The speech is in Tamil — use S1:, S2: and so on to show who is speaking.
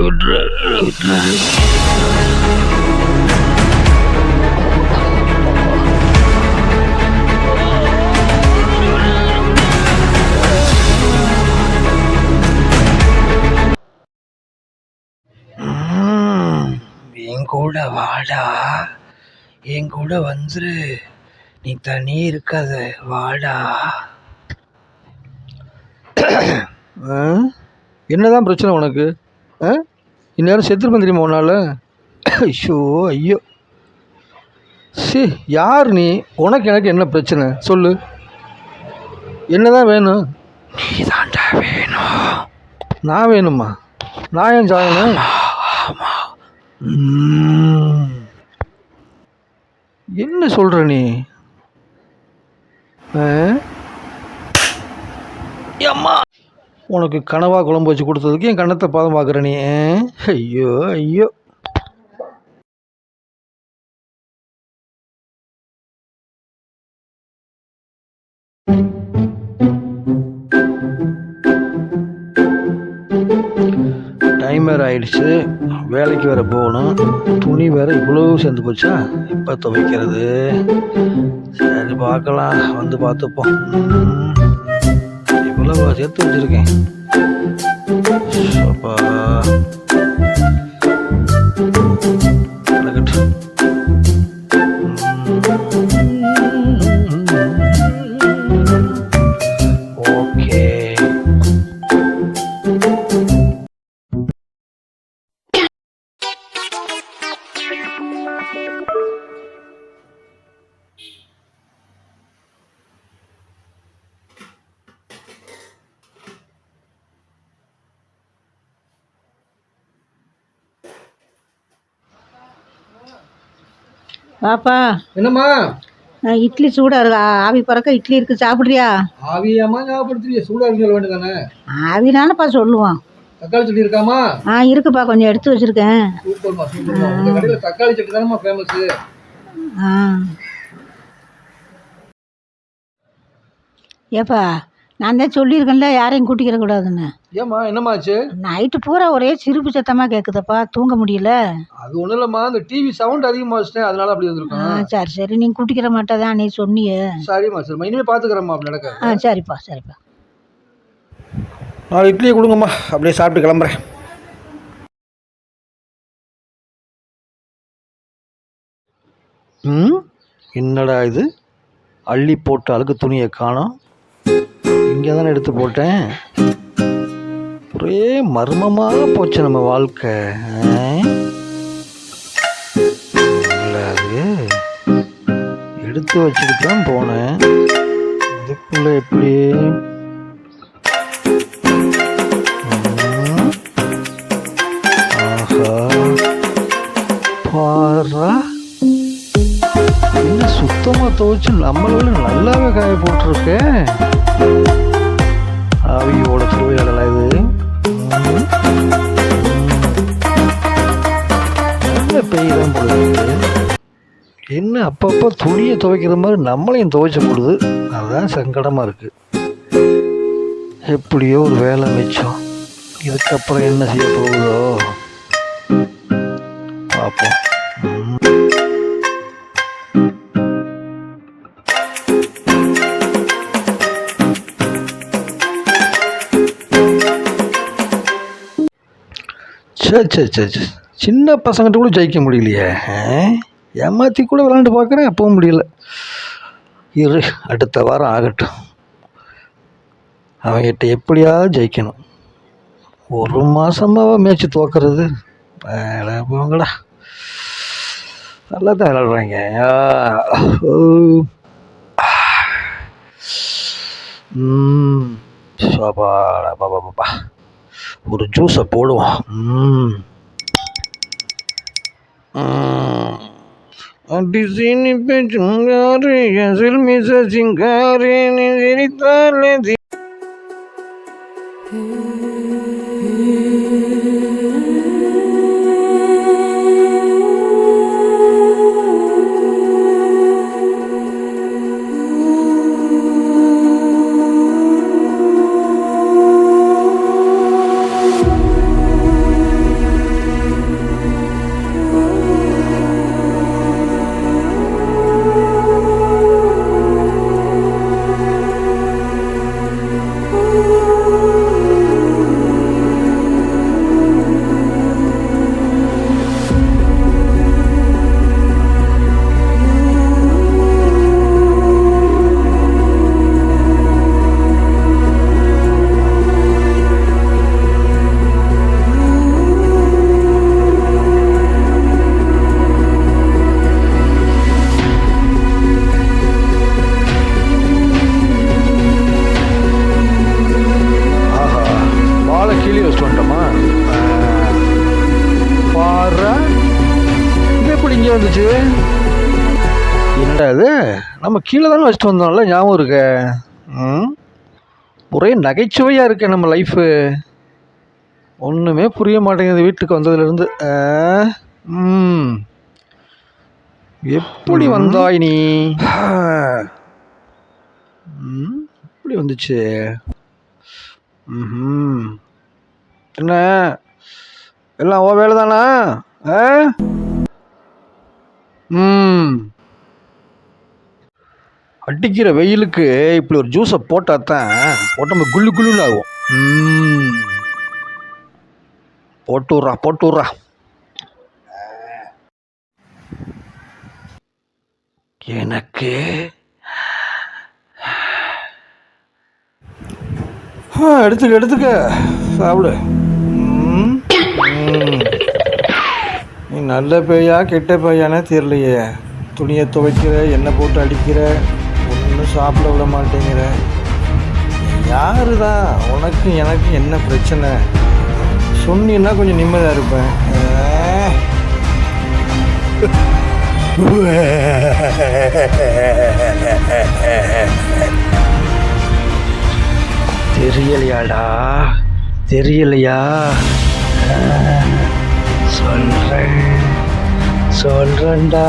S1: விட்ரு விட்ரு. என் கூட வாடா, என் கூட வந்துரு, நீ தனி இருக்காத, வாடா. என்னதான் பிரச்சனை உனக்கு? இந்நேரம் செத்துருப்பேன் தெரியுமா உன்னால? ஐயோ ஐயோ. சரி, யார் நீ? உனக்கு எனக்கு என்ன பிரச்சனை சொல்லு, என்னதான் வேணும்? நீ தாண்டா வேணும். நான் வேணுமா? நான் ஏன் சாகணும்? என்ன சொல்ற நீ? அம்மா, உனக்கு கனவா குழம்பு வச்சு கொடுத்ததுக்கு என் கண்ணத்தை பாதம் பார்க்குற நீ. ஐயோ ஐயோ. டைம் வேறு ஆயிடுச்சு, வேலைக்கு வேறு போகணும், துணி வேறு இவ்வளோ சேர்ந்து போச்சா, இப்போ துவைக்கிறது. சரி பார்க்கலாம், வந்து பார்த்துப்போம். இவ்வளோ சேர்த்து வச்சுருக்கேன். அப்பா ஓகே.
S2: பாப்பா,
S1: என்னம்மா?
S2: இட்லி சூடா இருக்கு, ஆவி பறக்க இட்லி இருக்கு, சாப்பிட்றியா?
S1: ஆவியாமா ஞாபகப்படுத்துறியா? சூடா இருக்குன்னு சொல்ல வேண்டியதானே?
S2: ஆவினானப்பா சொல்லுவான்.
S1: தக்காளி சட்னி இருக்காமா?
S2: இருக்குப்பா, கொஞ்சம் எடுத்து வச்சிருக்கேன்.
S1: சூப்பர்மா சூப்பர்மா. உங்க கடையில தக்காளி சட்னி தானம்மா ஃபேமஸ்.
S2: ஏப்பா, நான் தான் சொல்லியிருக்கேன்ல யாரையும் கூட்டிக்கிற கூடாதுன்னு.
S1: ஏம்மா என்னமாச்சு?
S2: நைட்டு பூரா ஒரே சிரிப்பு சத்தமாக கேட்குதப்பா, தூங்க முடியல.
S1: அது ஒன்றும் இல்லைம்மா, இந்த டிவி சவுண்ட் அதிகமாக வச்சுட்டேன், அதனால அப்படி வந்திருக்கோம்.
S2: சரி சரி, நீ கூட்டிக்கிற மாட்டேதான் நீ சொன்னியே.
S1: சரிம்மா சரிம்மா, இனிமேல் பார்த்துக்கிறேம்மா அப்படி நடக்க.
S2: சரிப்பா சரிப்பா.
S1: 4 இட்லியை கொடுங்கம்மா, அப்படியே சாப்பிட்டு கிளம்புறேன். என்னடா இது, அள்ளி போட்டு அழுக்கு துணியை காணோம். இங்கே தானே எடுத்து போட்டேன். ஒரே மர்மமாக போச்சு நம்ம வாழ்க்கை. அது எடுத்து வச்சுட்டு தான் போனேன், இதுக்குள்ள எப்படி? ஆஹா பாரா, என்ன சுத்தமாக துவைச்சு நம்மளோட நல்லாவே காய போட்டிருக்கேன். ஆவியோட திருவிழா இது. நல்ல பெய்தான் போடுது. என்ன அப்பப்போ துணியை துவைக்கிற மாதிரி நம்மளையும் துவைச்ச போடுது, அதுதான் சங்கடமாக இருக்குது. எப்படியோ ஒரு வேலை மிச்சம். இதுக்கப்புறம் என்ன செய்ய போகுதோ பார்ப்போம். சரி, சின்ன பசங்கிட்ட கூட ஜெயிக்க முடியலையே. ஏமாற்றி கூட விளாண்டு பார்க்குறேன், அப்பவும் முடியல. இரு, அடுத்த வாரம் ஆகட்டும், அவங்ககிட்ட எப்படியாவது ஜெயிக்கணும். 1 மாதமாக மேய்ச்சி துவக்கிறது, வேலை போங்கடா. நல்லா தான் விளாடுறாங்க. பாப்பா, ஒரு ஜூஸை போடுவோம். டிசைனி பெஞ்சுங்காரு எசில் மிச சிங்காரு நிரித்தாலே. எங்கே வந்துச்சு? என்னடா இது, நம்ம கீழே தானே வச்சுட்டு வந்தோம்ல, ஞாபகம் இருக்க? ஒரே நகைச்சுவையாக இருக்க நம்ம லைஃபு. ஒன்றுமே புரிய மாட்டேங்குது வீட்டுக்கு வந்ததுலேருந்து. எப்படி வந்தாய் நீ? எப்படி வந்துச்சு? என்ன எல்லாம் ஓ வேலை தானா? அடிக்கிற வெயிலுக்கு இப்படி ஒரு ஜூஸை போட்டால் தான் உடம்பு குள்ளு குள்ளுன்னு ஆகும். போட்டு விட்றா. எனக்கு எடுத்துக்க சாப்பிடு. நீ நல்ல பேயா கெட்ட பேயானே தெரியலையே. துணியை துவைக்கிற, எண்ணெய் போட்டு அடிக்கிற, ஒன்றும் சாப்பிட விட மாட்டேங்கிற. யாரு தான்? உனக்கு எனக்கு என்ன பிரச்சனை சொன்னீன்னா கொஞ்சம் நிம்மதியாக இருப்பேன். தெரியலையா? சொல்றேன்டா.